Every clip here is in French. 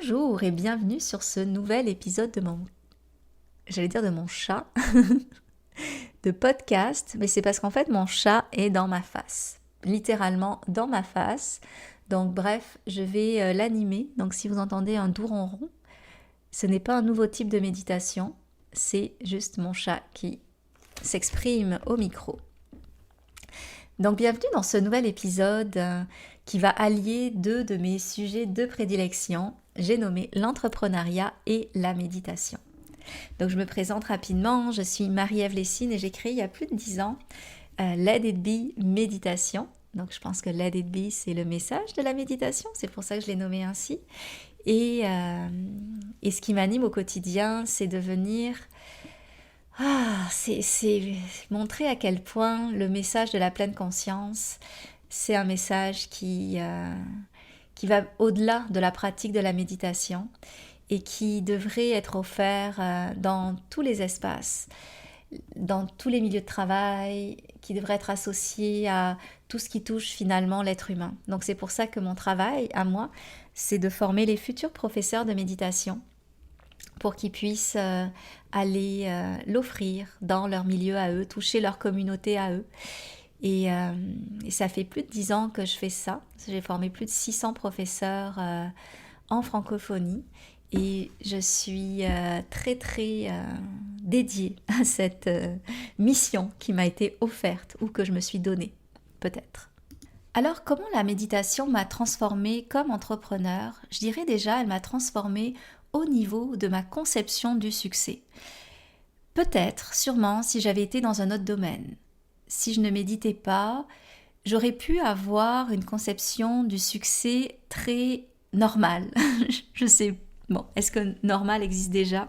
Bonjour et bienvenue sur ce nouvel épisode de mon chat, de podcast, mais c'est parce qu'en fait mon chat est dans ma face, littéralement dans ma face. Donc bref, je vais l'animer. Donc si vous entendez un doux ronron, ce n'est pas un nouveau type de méditation, c'est juste mon chat qui s'exprime au micro. Donc bienvenue dans ce nouvel épisode qui va allier deux de mes sujets de prédilection. J'ai nommé l'entrepreneuriat et la méditation. Donc je me présente rapidement, je suis Marie-Ève Lessine et j'ai créé il y a plus de 10 ans Let It Be Méditation. Donc je pense que Let It Be c'est le message de la méditation, c'est pour ça que je l'ai nommé ainsi. Et ce qui m'anime au quotidien, c'est de venir... c'est montrer à quel point le message de la pleine conscience, c'est un message qui va au-delà de la pratique de la méditation et qui devrait être offert dans tous les espaces, dans tous les milieux de travail, qui devrait être associé à tout ce qui touche finalement l'être humain. Donc c'est pour ça que mon travail, à moi, c'est de former les futurs professeurs de méditation pour qu'ils puissent aller l'offrir dans leur milieu à eux, toucher leur communauté à eux. Et ça fait plus de 10 ans que je fais ça. J'ai formé plus de 600 professeurs en francophonie et je suis très dédiée à cette mission qui m'a été offerte ou que je me suis donnée, peut-être. Alors, comment la méditation m'a transformée comme entrepreneur? Je dirais déjà, elle m'a transformée au niveau de ma conception du succès. Peut-être, sûrement, si j'avais été dans un autre domaine. Si je ne méditais pas, j'aurais pu avoir une conception du succès très normale. Je sais, bon, est-ce que normal existe déjà?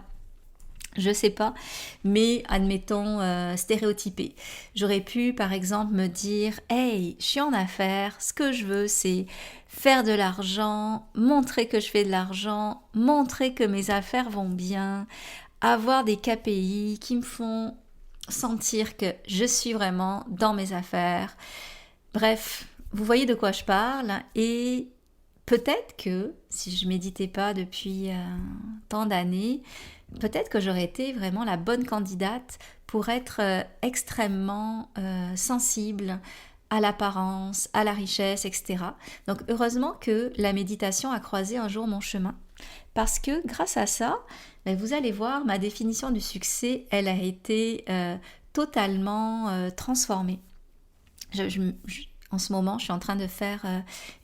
Je sais pas, mais admettons stéréotypé. J'aurais pu par exemple me dire hey, je suis en affaires, ce que je veux c'est faire de l'argent, montrer que je fais de l'argent, montrer que mes affaires vont bien, avoir des KPI qui me font sentir que je suis vraiment dans mes affaires. Bref, vous voyez de quoi je parle et peut-être que si je méditais pas depuis tant d'années, peut-être que j'aurais été vraiment la bonne candidate pour être extrêmement sensible à l'apparence, à la richesse, etc. Donc heureusement que la méditation a croisé un jour mon chemin parce que grâce à ça, vous allez voir, ma définition du succès, elle a été totalement transformée. En ce moment, je suis en train de faire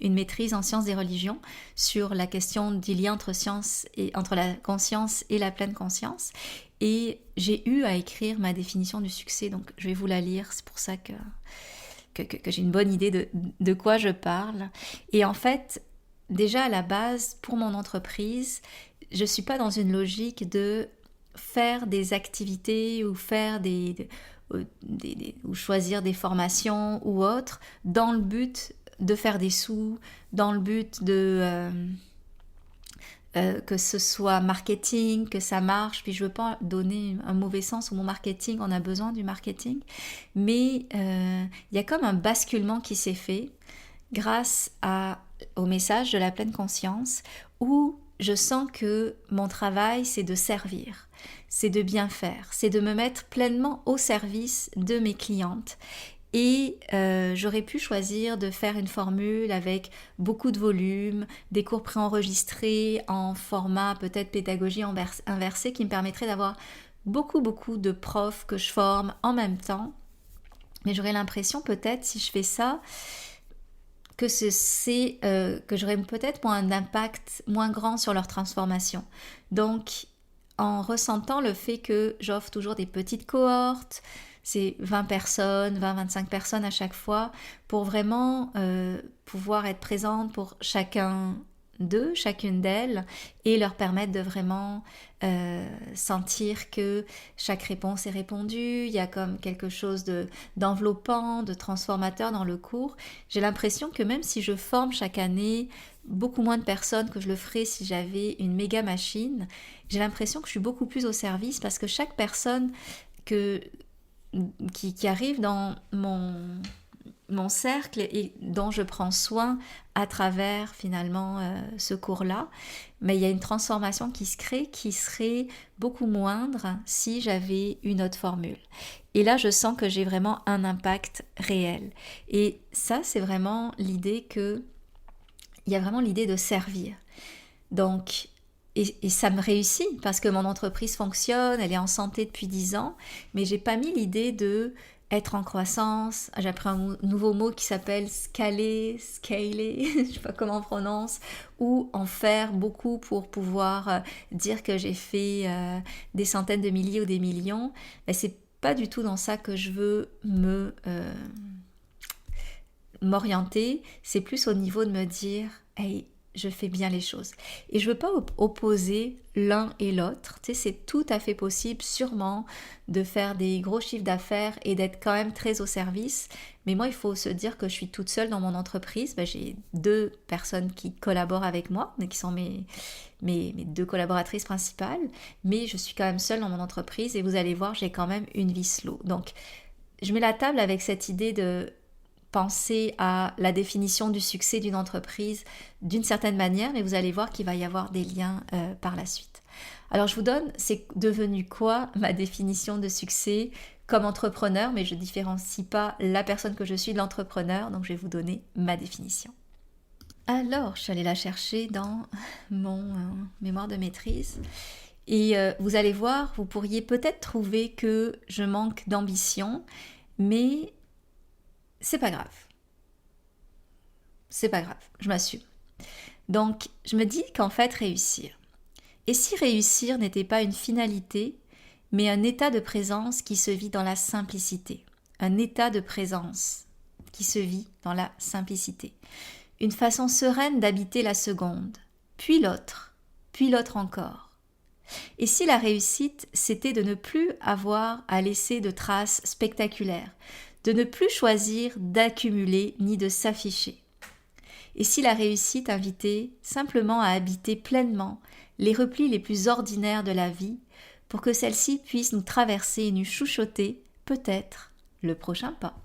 une maîtrise en sciences des religions sur la question du lien entre la conscience et la pleine conscience. Et j'ai eu à écrire ma définition du succès, donc je vais vous la lire, c'est pour ça que j'ai une bonne idée de quoi je parle. Et en fait, déjà à la base, pour mon entreprise, je ne suis pas dans une logique de faire des activités ou faire ou choisir des formations ou autres dans le but de faire des sous, dans le but de que ce soit marketing, que ça marche, puis je veux pas donner un mauvais sens au mot marketing, on a besoin du marketing, mais y a comme un basculement qui s'est fait grâce au message de la pleine conscience où je sens que mon travail, c'est de servir, c'est de bien faire, c'est de me mettre pleinement au service de mes clientes. Et j'aurais pu choisir de faire une formule avec beaucoup de volume, des cours préenregistrés en format peut-être pédagogie inversée qui me permettrait d'avoir beaucoup de profs que je forme en même temps. Mais j'aurais l'impression peut-être si je fais ça que que j'aurais peut-être un impact moins grand sur leur transformation. Donc, en ressentant le fait que j'offre toujours des petites cohortes, c'est 20 personnes, 20-25 personnes à chaque fois, pour vraiment pouvoir être présente pour chacune d'elles, et leur permettre de vraiment sentir que chaque réponse est répondue, il y a comme quelque chose d'enveloppant, de transformateur dans le cours. J'ai l'impression que même si je forme chaque année beaucoup moins de personnes que je le ferais si j'avais une méga machine, j'ai l'impression que je suis beaucoup plus au service parce que chaque personne qui arrive dans mon cercle et dont je prends soin à travers finalement ce cours-là. Mais il y a une transformation qui se crée qui serait beaucoup moindre si j'avais une autre formule. Et là, je sens que j'ai vraiment un impact réel. Et ça, c'est vraiment l'idée il y a vraiment l'idée de servir. Donc, et ça me réussit parce que mon entreprise fonctionne, elle est en santé depuis 10 ans, mais j'ai pas mis l'idée de être en croissance. J'ai appris un nouveau mot qui s'appelle scaler, je sais pas comment on prononce, ou en faire beaucoup pour pouvoir dire que j'ai fait des centaines de milliers ou des millions. Mais c'est pas du tout dans ça que je veux m'orienter. C'est plus au niveau de me dire, hey, je fais bien les choses. Et je veux pas opposer l'un et l'autre. Tu sais, c'est tout à fait possible, sûrement, de faire des gros chiffres d'affaires et d'être quand même très au service. Mais moi, il faut se dire que je suis toute seule dans mon entreprise. Ben, j'ai 2 personnes qui collaborent avec moi, mais qui sont mes 2 collaboratrices principales. Mais je suis quand même seule dans mon entreprise et vous allez voir, j'ai quand même une vie slow. Donc, je mets la table avec cette idée de penser à la définition du succès d'une entreprise d'une certaine manière, mais vous allez voir qu'il va y avoir des liens par la suite. Alors je vous donne, c'est devenu quoi ma définition de succès comme entrepreneur, mais je ne différencie pas la personne que je suis de l'entrepreneur, donc je vais vous donner ma définition. Alors, je suis allée la chercher dans mon mémoire de maîtrise. Et vous allez voir, vous pourriez peut-être trouver que je manque d'ambition, mais c'est pas grave. C'est pas grave, je m'assume. Donc, je me dis qu'en fait, réussir. Et si réussir n'était pas une finalité, mais un état de présence qui se vit dans la simplicité. Un état de présence qui se vit dans la simplicité. Une façon sereine d'habiter la seconde, puis l'autre encore. Et si la réussite, c'était de ne plus avoir à laisser de traces spectaculaires, de ne plus choisir d'accumuler ni de s'afficher. Et si la réussite invitait simplement à habiter pleinement les replis les plus ordinaires de la vie, pour que celle-ci puisse nous traverser et nous chuchoter, peut-être, le prochain pas.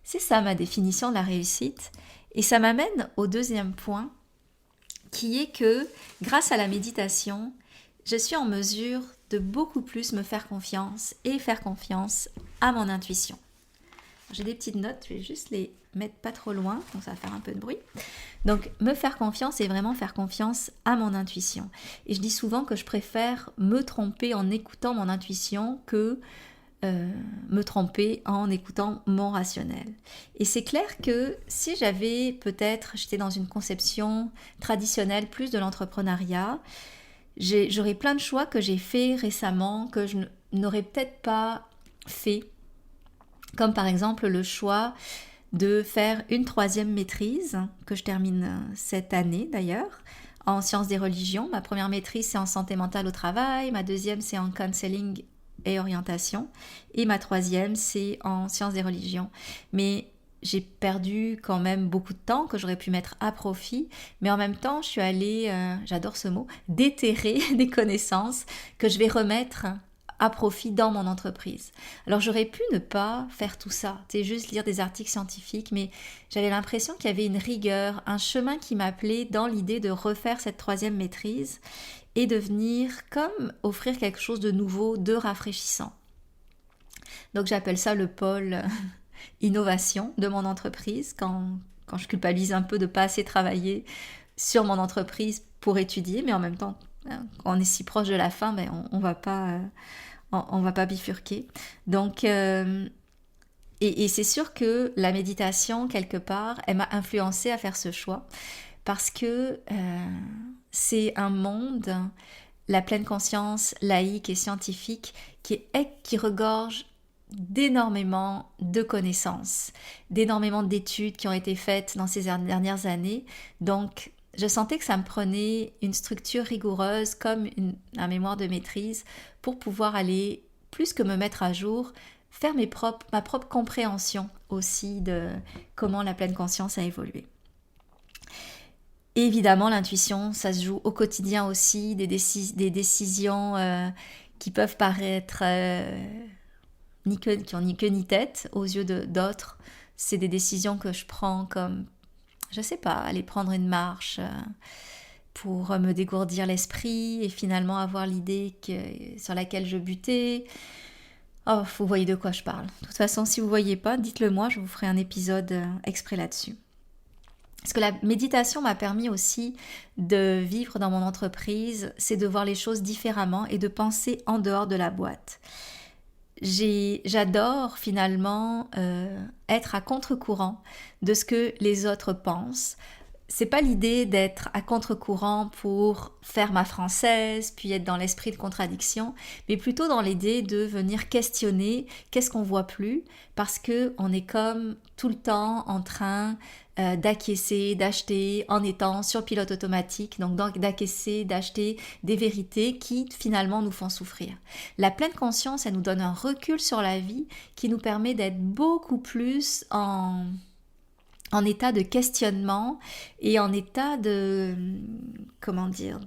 C'est ça ma définition de la réussite, et ça m'amène au deuxième point, qui est que, grâce à la méditation, je suis en mesure de beaucoup plus me faire confiance et faire confiance à mon intuition. J'ai des petites notes, je vais juste les mettre pas trop loin, donc ça va faire un peu de bruit. Donc, me faire confiance et vraiment faire confiance à mon intuition. Et je dis souvent que je préfère me tromper en écoutant mon intuition que me tromper en écoutant mon rationnel. Et c'est clair que si j'étais dans une conception traditionnelle plus de l'entrepreneuriat, j'aurais plein de choix que j'ai fait récemment, que je n'aurais peut-être pas fait, comme par exemple le choix de faire une 3e maîtrise, que je termine cette année d'ailleurs, en sciences des religions. Ma première maîtrise, c'est en santé mentale au travail, ma 2e, c'est en counseling et orientation, et ma 3e, c'est en sciences des religions. Mais j'ai perdu quand même beaucoup de temps que j'aurais pu mettre à profit, mais en même temps, je suis allée, j'adore ce mot, déterrer des connaissances que je vais remettre à profit dans mon entreprise. Alors j'aurais pu ne pas faire tout ça, c'est juste lire des articles scientifiques, mais j'avais l'impression qu'il y avait une rigueur, un chemin qui m'appelait dans l'idée de refaire cette 3e maîtrise et de venir comme offrir quelque chose de nouveau, de rafraîchissant. Donc j'appelle ça le pôle innovation de mon entreprise, quand je culpabilise un peu de ne pas assez travailler sur mon entreprise pour étudier, mais en même temps, quand on est si proche de la fin, ben on va pas bifurquer. Donc, et c'est sûr que la méditation, quelque part, elle m'a influencée à faire ce choix, parce que c'est un monde, la pleine conscience laïque et scientifique, qui regorge d'énormément de connaissances, d'énormément d'études qui ont été faites dans ces dernières années. Donc, je sentais que ça me prenait une structure rigoureuse comme un mémoire de maîtrise pour pouvoir aller, plus que me mettre à jour, faire ma propre compréhension aussi de comment la pleine conscience a évolué. Et évidemment, l'intuition, ça se joue au quotidien aussi, des décisions qui peuvent paraître qui n'ont ni queue ni tête aux yeux d'autres, c'est des décisions que je prends comme, je sais pas, aller prendre une marche pour me dégourdir l'esprit et finalement avoir l'idée sur laquelle je butais. Oh, vous voyez de quoi je parle. De toute façon, si vous voyez pas, dites-le moi, je vous ferai un épisode exprès là-dessus. Ce que la méditation m'a permis aussi de vivre dans mon entreprise, c'est de voir les choses différemment et de penser en dehors de la boîte. J'adore finalement être à contre-courant de ce que les autres pensent. C'est pas l'idée d'être à contre-courant pour faire ma française, puis être dans l'esprit de contradiction, mais plutôt dans l'idée de venir questionner qu'est-ce qu'on voit plus, parce que on est comme tout le temps en train d'acquiescer, d'acheter en étant sur pilote automatique, donc d'acquiescer, d'acheter des vérités qui finalement nous font souffrir. La pleine conscience, elle nous donne un recul sur la vie qui nous permet d'être beaucoup plus en état de questionnement et en état de, comment dire,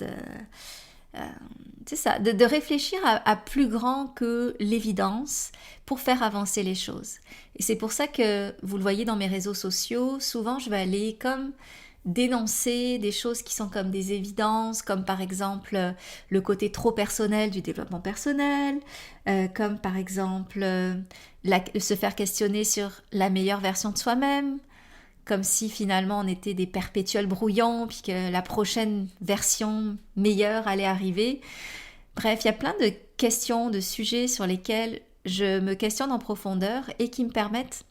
c'est ça, de réfléchir à plus grand que l'évidence pour faire avancer les choses. Et c'est pour ça que, vous le voyez dans mes réseaux sociaux, souvent je vais aller comme dénoncer des choses qui sont comme des évidences, comme par exemple le côté trop personnel du développement personnel, comme par exemple se faire questionner sur la meilleure version de soi-même, comme si finalement on était des perpétuels brouillons, puis que la prochaine version meilleure allait arriver. Bref, il y a plein de questions, de sujets sur lesquels je me questionne en profondeur et qui me permettent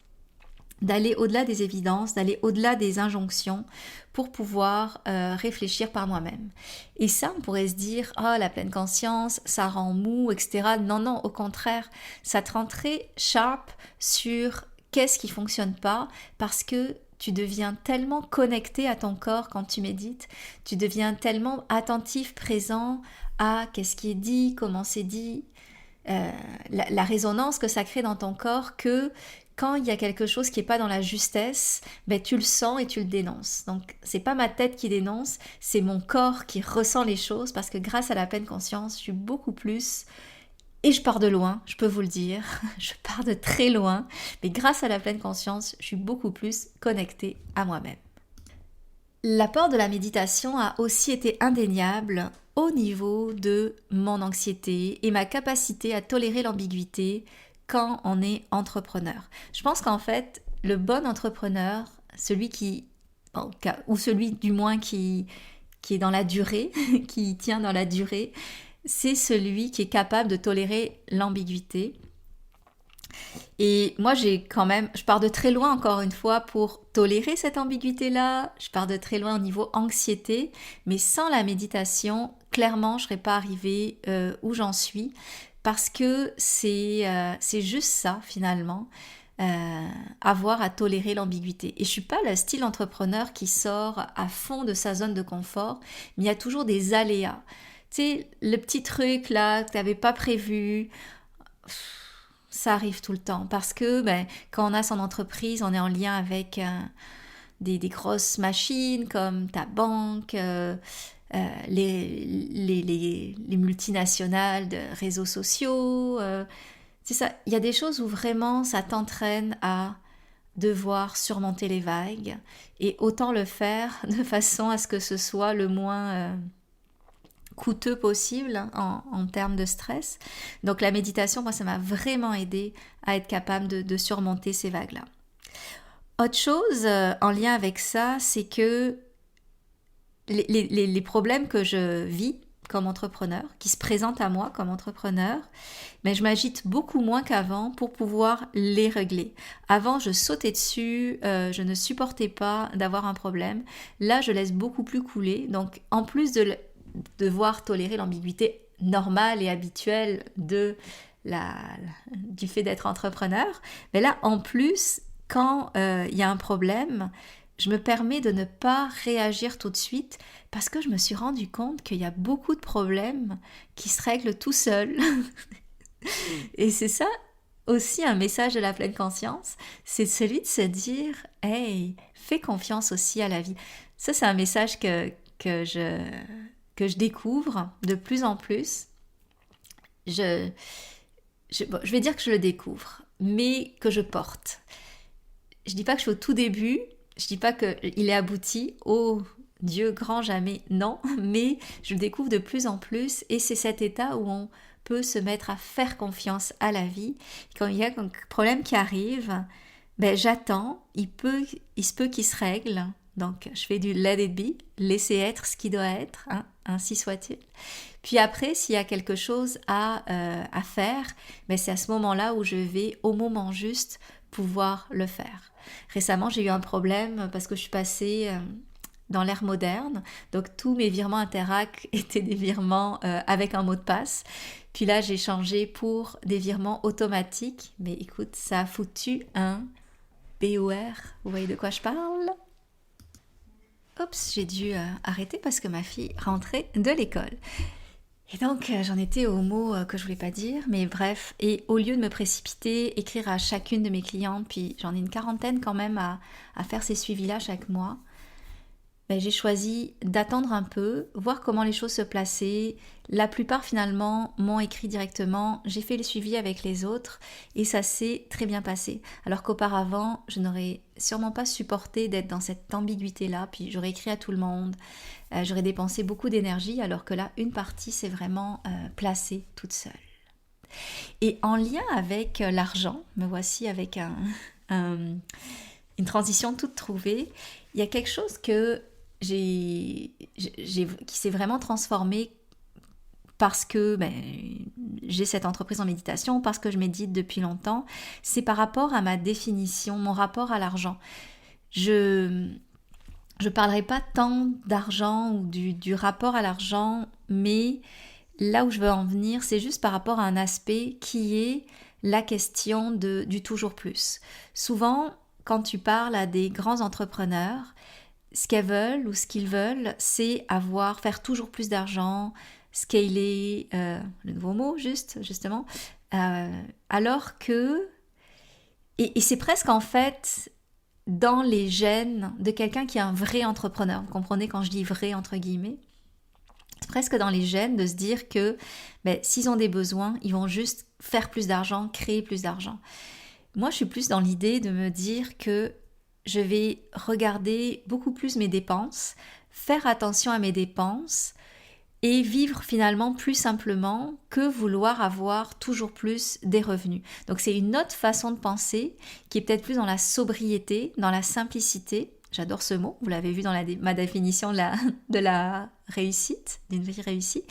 d'aller au-delà des évidences, d'aller au-delà des injonctions pour pouvoir réfléchir par moi-même. Et ça, on pourrait se dire, ah, la pleine conscience, ça rend mou, etc. Non, non, au contraire, ça te rend très sharp sur qu'est-ce qui fonctionne pas, parce que tu deviens tellement connecté à ton corps quand tu médites, tu deviens tellement attentif, présent à qu'est-ce qui est dit, comment c'est dit, la résonance que ça crée dans ton corps, que quand il y a quelque chose qui n'est pas dans la justesse, ben, tu le sens et tu le dénonces. Donc, c'est pas ma tête qui dénonce, c'est mon corps qui ressent les choses, parce que grâce à la pleine conscience, je suis beaucoup plus... Et je pars de loin, je peux vous le dire, je pars de très loin, mais grâce à la pleine conscience, je suis beaucoup plus connectée à moi-même. L'apport de la méditation a aussi été indéniable au niveau de mon anxiété et ma capacité à tolérer l'ambiguïté quand on est entrepreneur. Je pense qu'en fait, le bon entrepreneur, celui qui, ou celui du moins qui est dans la durée, qui tient dans la durée, c'est celui qui est capable de tolérer l'ambiguïté. Et moi, je pars de très loin encore une fois pour tolérer cette ambiguïté-là. Je pars de très loin au niveau anxiété, mais sans la méditation, clairement, je ne serais pas arrivée où j'en suis, parce que c'est juste ça finalement. Avoir à tolérer l'ambiguïté. Et je suis pas le style entrepreneur qui sort à fond de sa zone de confort, mais il y a toujours des aléas. Tu sais, le petit truc là que tu n'avais pas prévu, ça arrive tout le temps. Parce que quand on a son entreprise, on est en lien avec des grosses machines comme ta banque, les multinationales de réseaux sociaux. C'est ça, il y a des choses où vraiment ça t'entraîne à devoir surmonter les vagues, et autant le faire de façon à ce que ce soit le moins coûteux possible en termes de stress. Donc la méditation, moi, ça m'a vraiment aidé à être capable de surmonter ces vagues-là. Autre chose en lien avec ça, c'est que les problèmes que je vis comme entrepreneur, qui se présentent à moi comme entrepreneur, mais je m'agite beaucoup moins qu'avant pour pouvoir les régler. Avant, je sautais dessus, je ne supportais pas d'avoir un problème. Là, je laisse beaucoup plus couler. Donc, en plus de devoir tolérer l'ambiguïté normale et habituelle du fait d'être entrepreneur, mais là, en plus, quand il y a un problème, je me permets de ne pas réagir tout de suite, parce que je me suis rendu compte qu'il y a beaucoup de problèmes qui se règlent tout seuls. Et c'est ça aussi un message de la pleine conscience, c'est celui de se dire « Hey, fais confiance aussi à la vie ». Ça, c'est un message que je découvre de plus en plus. Je vais dire que je le découvre, mais que je porte. je dis pas que je suis au tout début, je dis pas qu'il est abouti, oh Dieu grand jamais, non, mais je le découvre de plus en plus et c'est cet état où on peut se mettre à faire confiance à la vie. Quand il y a un problème qui arrive, ben j'attends, il se peut qu'il se règle, donc je fais du let it be, laisser être ce qui doit être, hein, ainsi soit-il. Puis après, s'il y a quelque chose à faire, ben c'est à ce moment-là où je vais au moment juste pouvoir le faire. Récemment, j'ai eu un problème parce que je suis passée dans l'ère moderne, donc tous mes virements Interac étaient des virements avec un mot de passe. Puis là, j'ai changé pour des virements automatiques, mais écoute, ça a foutu un BOR, vous voyez de quoi je parle? Oups, j'ai dû arrêter parce que ma fille rentrait de l'école. Et donc, j'en étais au mot que je voulais pas dire, mais bref. Et au lieu de me précipiter, écrire à chacune de mes clientes, puis j'en ai une quarantaine quand même à faire ces suivis-là chaque mois, ben, j'ai choisi d'attendre un peu, voir comment les choses se plaçaient. La plupart finalement m'ont écrit directement, j'ai fait les suivis avec les autres et ça s'est très bien passé. Alors qu'auparavant, je n'aurais sûrement pas supporté d'être dans cette ambiguïté-là, puis j'aurais écrit à tout le monde, j'aurais dépensé beaucoup d'énergie, alors que là, une partie s'est vraiment placée toute seule. Et en lien avec l'argent, me voici avec une transition toute trouvée, il y a quelque chose qui s'est vraiment transformé parce que j'ai cette entreprise en méditation, parce que je médite depuis longtemps, c'est par rapport à ma définition, mon rapport à l'argent. Je parlerai pas tant d'argent ou du rapport à l'argent, mais là où je veux en venir, c'est juste par rapport à un aspect qui est la question du toujours plus. Souvent, quand tu parles à des grands entrepreneurs, ce qu'elles veulent ou ce qu'ils veulent, c'est faire toujours plus d'argent, scaler, le nouveau mot justement, alors que, et c'est presque en fait dans les gènes de quelqu'un qui est un vrai entrepreneur, vous comprenez quand je dis vrai entre guillemets, c'est presque dans les gènes de se dire que s'ils ont des besoins, ils vont juste faire plus d'argent, créer plus d'argent. Moi je suis plus dans l'idée de me dire que je vais regarder beaucoup plus mes dépenses, faire attention à mes dépenses et vivre finalement plus simplement que vouloir avoir toujours plus des revenus. Donc c'est une autre façon de penser qui est peut-être plus dans la sobriété, dans la simplicité. J'adore ce mot, vous l'avez vu dans ma définition de la réussite, d'une vie réussie.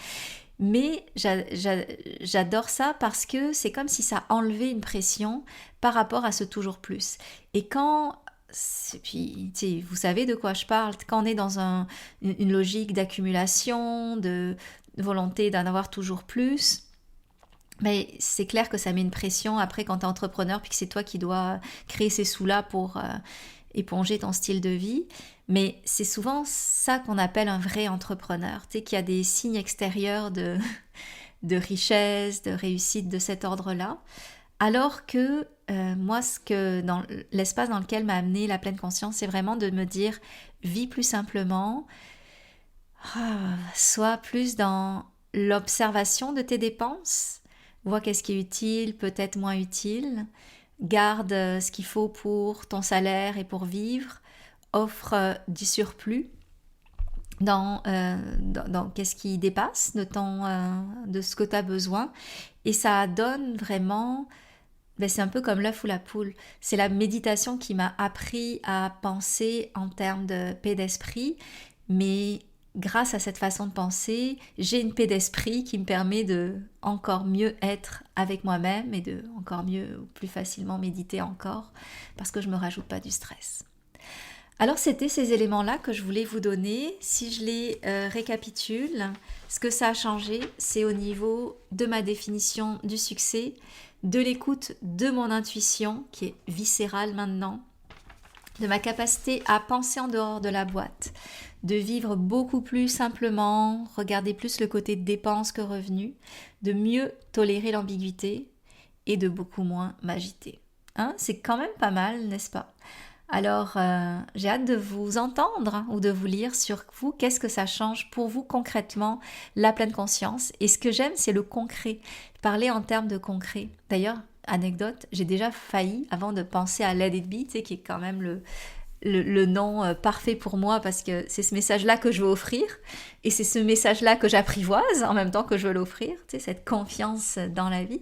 Mais j'adore ça parce que c'est comme si ça enlevait une pression par rapport à ce toujours plus. Et puis, vous savez de quoi je parle, quand on est dans une logique d'accumulation, de volonté d'en avoir toujours plus, mais c'est clair que ça met une pression après quand tu es entrepreneur puis que c'est toi qui dois créer ces sous-là pour éponger ton style de vie. Mais c'est souvent ça qu'on appelle un vrai entrepreneur, qu'il y a des signes extérieurs de richesse, de réussite de cet ordre-là. Alors que moi, dans l'espace dans lequel m'a amené la pleine conscience, c'est vraiment de me dire, vis plus simplement, sois plus dans l'observation de tes dépenses, vois qu'est-ce qui est utile, peut-être moins utile, garde ce qu'il faut pour ton salaire et pour vivre, offre du surplus dans qu'est-ce qui dépasse de ce que tu as besoin, et ça donne vraiment... c'est un peu comme l'œuf ou la poule. C'est la méditation qui m'a appris à penser en termes de paix d'esprit, mais grâce à cette façon de penser, j'ai une paix d'esprit qui me permet de encore mieux être avec moi-même et de encore mieux, plus facilement méditer encore, parce que je ne me rajoute pas du stress. Alors c'était ces éléments-là que je voulais vous donner. Si je les récapitule, ce que ça a changé, c'est au niveau de ma définition du succès, de l'écoute de mon intuition, qui est viscérale maintenant, de ma capacité à penser en dehors de la boîte, de vivre beaucoup plus simplement, regarder plus le côté dépenses que revenus, de mieux tolérer l'ambiguïté et de beaucoup moins m'agiter. C'est quand même pas mal, n'est-ce pas ? Alors, j'ai hâte de vous entendre ou de vous lire sur vous, qu'est-ce que ça change pour vous concrètement, la pleine conscience. Et ce que j'aime, c'est le concret, parler en termes de concret. D'ailleurs, anecdote, j'ai déjà failli, avant de penser à Let It Be, tu sais, qui est quand même le nom parfait pour moi, parce que c'est ce message-là que je veux offrir, et c'est ce message-là que j'apprivoise en même temps que je veux l'offrir, tu sais, cette confiance dans la vie.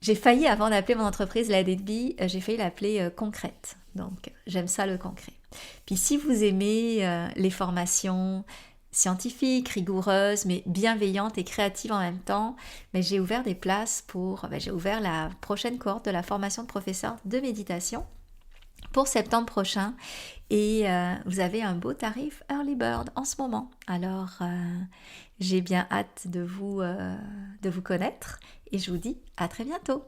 J'ai failli, avant d'appeler mon entreprise Let It Be, j'ai failli l'appeler concrète. Donc, j'aime ça, le concret. Puis si vous aimez les formations scientifiques, rigoureuses, mais bienveillantes et créatives en même temps, mais j'ai ouvert des places j'ai ouvert la prochaine cohorte de la formation de professeur de méditation pour septembre prochain, et vous avez un beau tarif Early Bird en ce moment. Alors j'ai bien hâte de vous connaître, et je vous dis à très bientôt.